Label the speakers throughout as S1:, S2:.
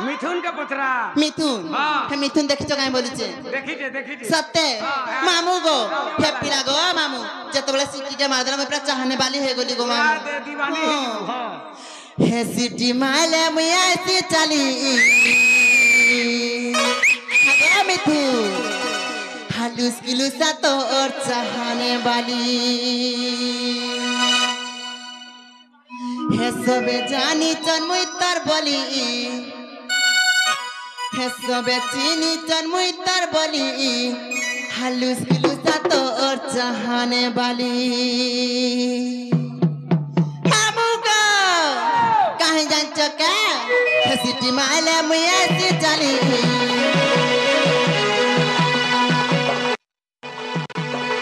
S1: मिथुन के पचरा
S2: मिथुन हे मिथुन देखिছো काई बोलिছে
S1: देखिजे
S2: सत्य मामू गो हे पिला गो मामू जतबेले सिटी के मार देला मैं पूरा चाहने वाली है गोली गो मामू
S1: दीवानी हां
S2: हे सिटी माले मुया से चली हां मिथुन हालूस किलुसा तो और चाहने वाली हे सबे जानी जन्मुई तर बोली हे सबे चीनी जन्मुई तर बोली हालूस किलुसा तो और चाहने वाली मामू को कहीं जान चुका हे सिटी माले मुया से चली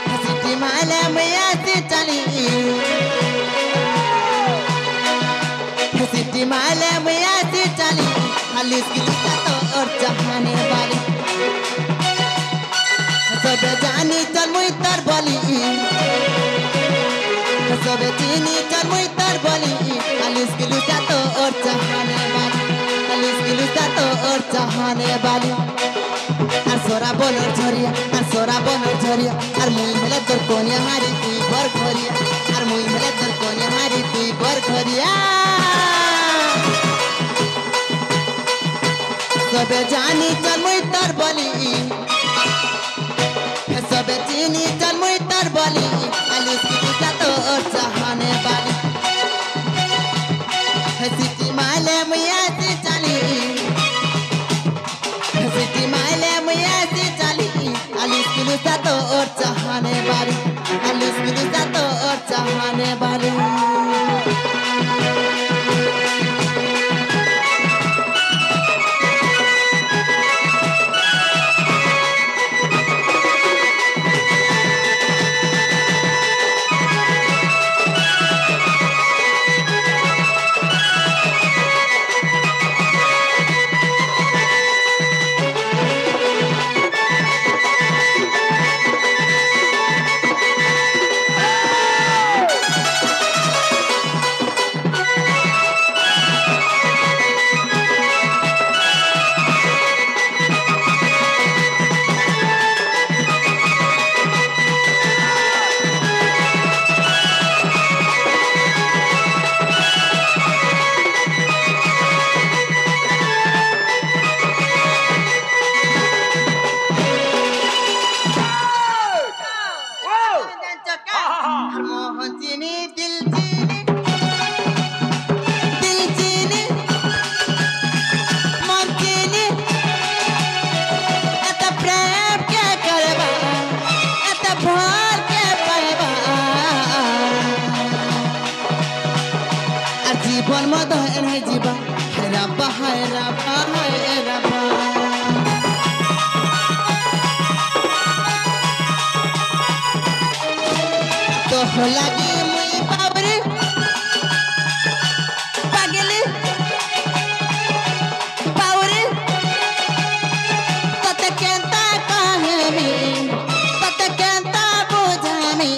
S2: हे सिटी माले मुया से चली सिटी माले मुया से चली हालूस किलुसा तो और चाहने वाली सब जानी जन्मुई तर बोली सब चीनी जन्मुई तर बोली हालूस किलुसा तो और चाहने वाली हालूस किलुसा तो और चाहने वाली আর সোরা বলর ঝরিয়া আর সোরা বলর ঝরিয়া আর মুই হেলে তোর কোনিয়া হারি তুই বর ঘরিয়া আর মুই হেলে তোর কোনিয়া হারি তুই বর ঘরিয়া सबे जानी जन्मुई तर बोली सबे चीनी जन्मुई तर बोली हालूस किलुसा तो और चाहने वाली सिटी माले मुया से चली सिटी माले मुया से चली हालूस किलुसा तो और चाहने वाली हालूस किलुसा तो और चाहने वाली जीवन मद है जीवा है रब्बा तो हो लगी मुई बाबरे पागले बावरे तत केंता काहे में तत केंता बुझा में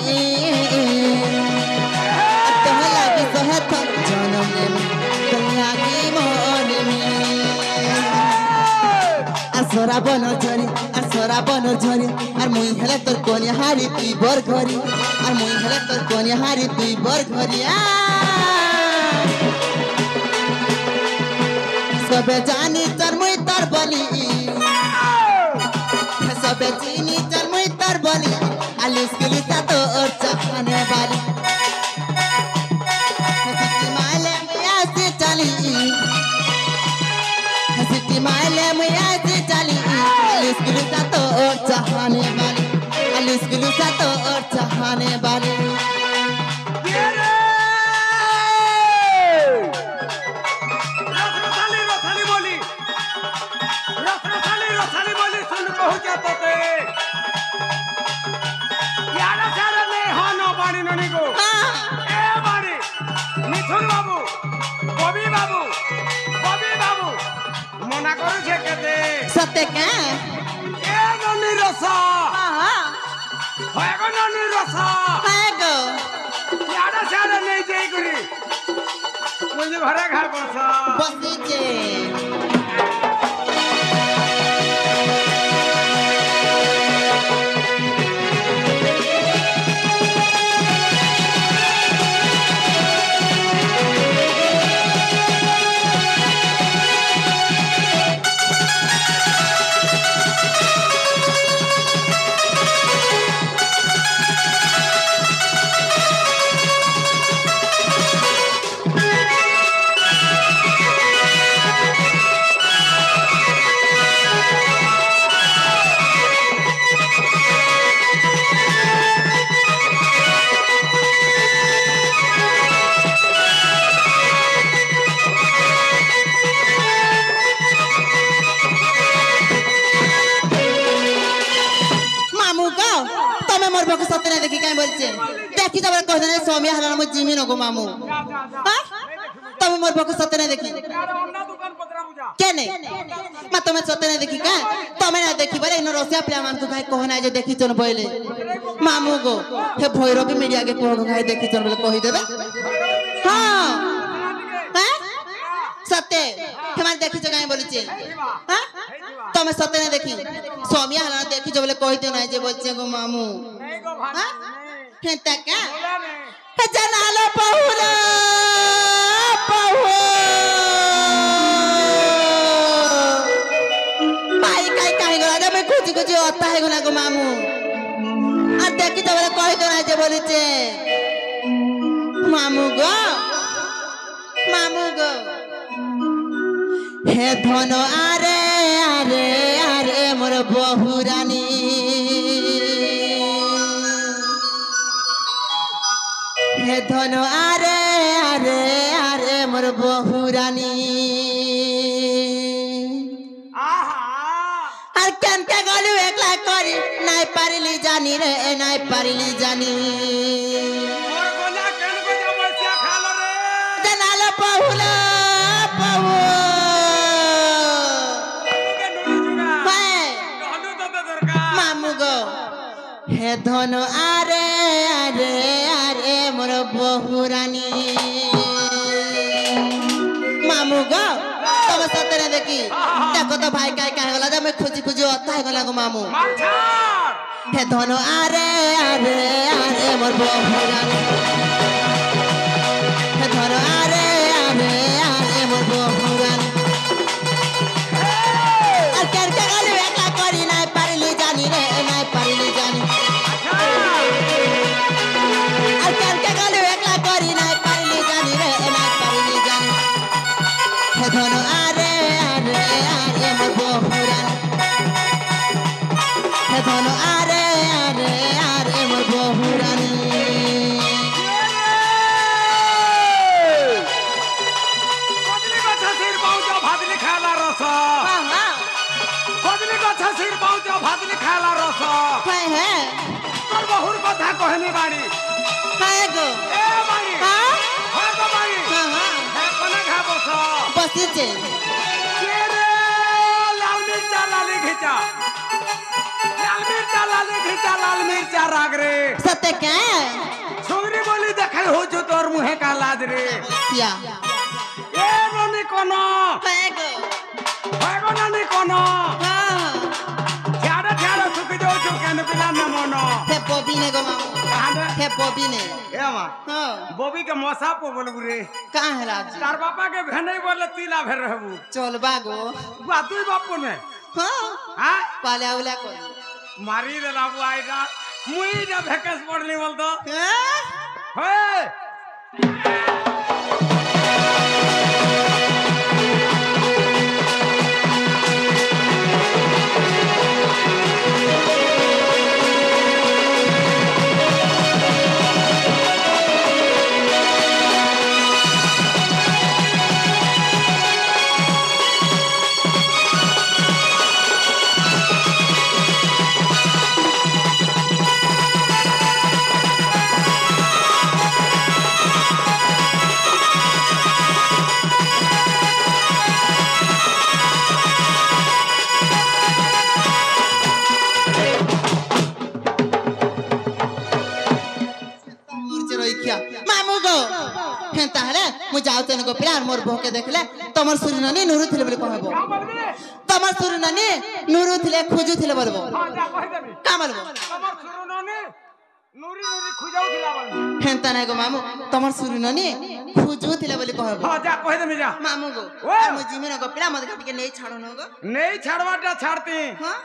S2: तो हो लगी तो है तो जन्म में तो लगी मन में सोरा बनर झरी আর সোরা বনর ঝরি আর মুই হেলে তোর কোনিয়া হারি তুই বর ঘরি আর মুই হেলে তোর কোনিয়া হারি তুই বর ঘরি সবে জানি তোর মুই তোর বলি সবে চিনি তোর মুই তোর বলি হালুস কিলুসা তো ওর চাহনে বালি সিটি মালে মুয়া से चली सिटी माले मुया से चली हालूस किलुसा तो और चाहने वाली हालूस किलुसा तो और चाहने वाली
S1: रथाली बोली सुन कहू जातो ते यारा सारा ने हो न बाड़ी ननी को ए बाड़ी मिथुन बाबू बबी बाबू मना करू छे केते
S2: सत्य के
S1: ए ननी रसा होय गो ननी रसा
S2: है गो
S1: यारा सारा नहीं जाई करी मुझे घरे घर बसा
S2: बसी जे দেখি কাই বলছে দেখি যাবার কই না সোমিয়া হলা মু জিমি নগো মামু
S1: যা যা যা
S2: হ্যাঁ তুমি মোর বকে সত্যি না দেখি
S1: আরে অন্য দোকান পত্রা বুঝা
S2: কেনে মা তুমি সত্যি না দেখি কা তুমি না দেখি বলে ইনো রসিয়া প্রিয়া মান কাই কহ না যে দেখি চন বইলে মামু গো হে ভৈরবী মিডিয়া কে কহ কাই দেখি চন বলে কহি দেবে হ্যাঁ হ্যাঁ সত্যি তোমার দেখি তো কাই বলিছে হ্যাঁ তুমি সত্যি না দেখি সোমিয়া হলা দেখি বলে কইতে না যে বলছে গো মামু
S1: नहीं गो भाई
S2: হ্যাঁ হে টাকা
S1: बोला नहीं
S2: হে জানালো পাহুলা পাহু ভাই কাই কাই গলা যাবে খুঁজি খুঁজি অত্তা হে গলা গো মামু আর দেখি তো বলে কইতে না যে বলিছে মামু গো হে ধন আরে আরে আরে মোর বহুরানী হে ধন আরে আরে আরে মোর বহুরানী
S1: आहा
S2: আর কেনকে গলু একলা করি নাই পারিলি জানি রে নাই পারিলি জানি
S1: और गोला केन को जमसिया खालो रे
S2: জানালো বহুলা বহু
S1: के नुड़ी जुगा
S2: হ্যাঁ
S1: कहलु तो दरकार
S2: মামু গো হে ধন আরে আরে আরে মোর বহুরানী মামু গো তবে সতরে দেখি দেখো তো ভাই কাই কাই গলা যে আমি খুঁজি খুঁজি অত্তা হয়ে গলা গো মামু
S1: माछा
S2: হে ধন আরে আরে আরে মোর বহুরানী হে ধন আরে আরে আরে মোর বহুরানী আর কেন কে গলি একলা করি নাই পারিলি জানি রে নাই পারিলি জানি আর কেন কে গলি একলা করি নাই পারিলি জানি রে নাই পারিলি জানি হে ধন আরে আরে আরে মোর বহুরানী হে ধন আরে আরে আরে মোর বহুরানী
S1: कदली गछा सिर पाउज भादली खाला रस कदली गछा सिर पाउज भादली खाला रस
S2: हाय है
S1: तोर बहुर कथा कहनी बाड़ी
S2: हाय गो
S1: ए बाड़ी
S2: हाँ
S1: हां गो बाड़ी
S2: हाँ हाँ
S1: हे कोना खा बस
S2: बसीचे
S1: के रे लाल मिर्चा लाली घिचा लाल मिर्चा राग रे
S2: सत्य क्या
S1: छोरी बोली देखे हो जो तोर मुहे का लाज रे
S2: क्या
S1: ए ननी कोनो
S2: हाय गो
S1: भागो ननी कोनो
S2: हाँ
S1: ठाड़ा ठाड़ा सुख जाओ जो केन पिला न मोनो
S2: हे बॉबी ने गो मामू
S1: कहां रे
S2: हे बॉबी ने
S1: ए मा
S2: हाँ
S1: बोबी के मोसा पो बोलबू रे
S2: कहाँ है राज
S1: तार बापा के भेनई बोले तीला भेर रहबू
S2: चल बागो
S1: बा तू बापू में
S2: हाँ
S1: हां
S2: पाले आवला को
S1: मारी रे बाबू आइगा मुई जब भेकस पड़नी बोल तो
S2: हाँ
S1: हे
S2: मामू गो हेंता हले मु जाऊ तेन गो प्यार मोर भोके देखले तमर सुरी ननी नुरु थिले बोले कहबो
S1: का बोलबी रे
S2: तमर सुरी ननी नुरु थिले खुजु थिले बोलबो
S1: हां जा कह देबी
S2: का बोलबो
S1: तमर सुरु ननी नुरी नुरी खुजाउ दिला बोल
S2: हेंता नै गो मामू तमर सुरी ननी खुजु थिले बोले कहबो
S1: हां जा कह देबी जा
S2: मामू गो
S1: ओ।
S2: मु जिमे न गो प्यार मत के नहीं छाड़ो न गो
S1: नहीं छाड़वाटा छाड़ती
S2: हां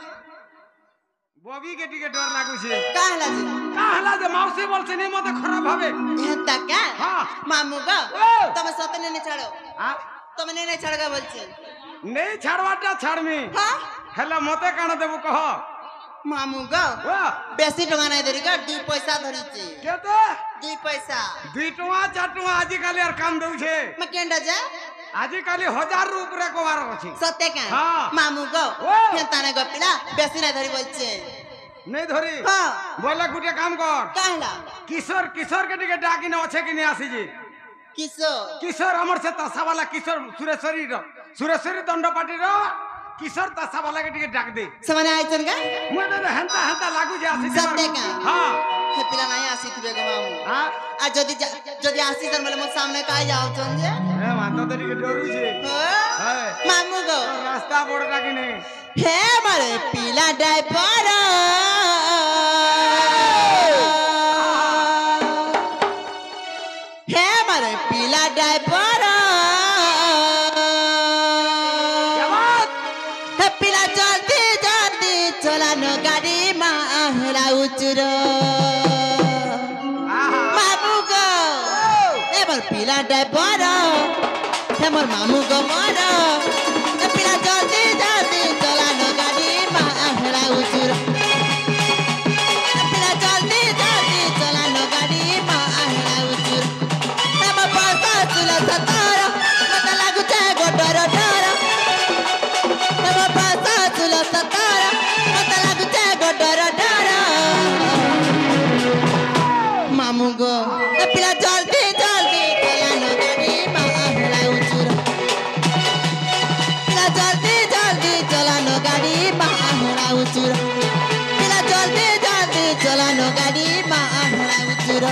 S1: बॉबी के टिके डर लागू छे
S2: का हला जी
S1: का हला जे मौसी बोल से नहीं मते खराब हवे
S2: हेंता का
S1: हां
S2: मामू गो
S1: ओ।
S2: तमे सतने नहीं छाड़ो
S1: हां
S2: तमे नहीं छाड़गा बोलछे
S1: नहीं छाड़वाटा छाड़मी
S2: हां
S1: हेला मते काना देबू कह
S2: मामू गो
S1: ओ
S2: बेसी टंगा नहीं धरी गो 2 पैसा धरिचे
S1: केते
S2: 2 पैसा
S1: 2 टका 4 टका आजि काली यार काम देउ छे
S2: मैं केंडा जा
S1: आजि काली 1000 रुपया कोवार अछि
S2: सत्य का
S1: हाँ।
S2: मामू गो
S1: ओ।
S2: हेंता नै गो पिला बेसी नहीं धरी बोलछे
S1: नहीं धरी
S2: हाँ
S1: बोले गुटे काम कर
S2: कहला
S1: किशोर किशोर के टिके डाकी न अच्छे कि नहीं आसी जी
S2: किशोर
S1: किशोर हमर से तसा वाला किशोर सुरेश्वरी दंडपाटी रो किशोर तसा वाला के टिके डाक दे
S2: समाने आइछन का
S1: मुए दे हंता हंता लागू जे आसी
S2: सब देखा
S1: हां
S2: हे पिला नहीं आसी थिबे गो मामू
S1: हां
S2: आ जदी आसी तर बोले मो सामने काई जाओ छन जे
S1: ए माता तो टिके डरू छे
S2: हाँ? मामू गो
S1: रास्ता बड़ डाकी ने
S2: हे मारे पिला ड्राइवर हे मारे पिला ड्राइवर
S1: क्या बात
S2: हे पिला जल्दी जल्दी चलानो गाड़ी माहला उचरो मामू गो हे मोर पिला ड्राइवर हे मोर मामू गो मोर हे पिला जल्दी जल्दी चलानो गाड़ी माहला उचरो हे पिला जल्दी जल्दी चलानो गाड़ी माहला उचरो हे मोर पासा चुला सतारा मत लागु छे गोडर डर हे मोर पासा चुला सतारा मत लागु छे गोडर डर मामू गो ए पिला जल्दी जल्दी चलानो गाड़ी माहला उचरो पिला जल्दी जल्दी चलानो गाड़ी माहला उचरो पिला जल्दी जल्दी चलानो गाड़ी माहला उचरो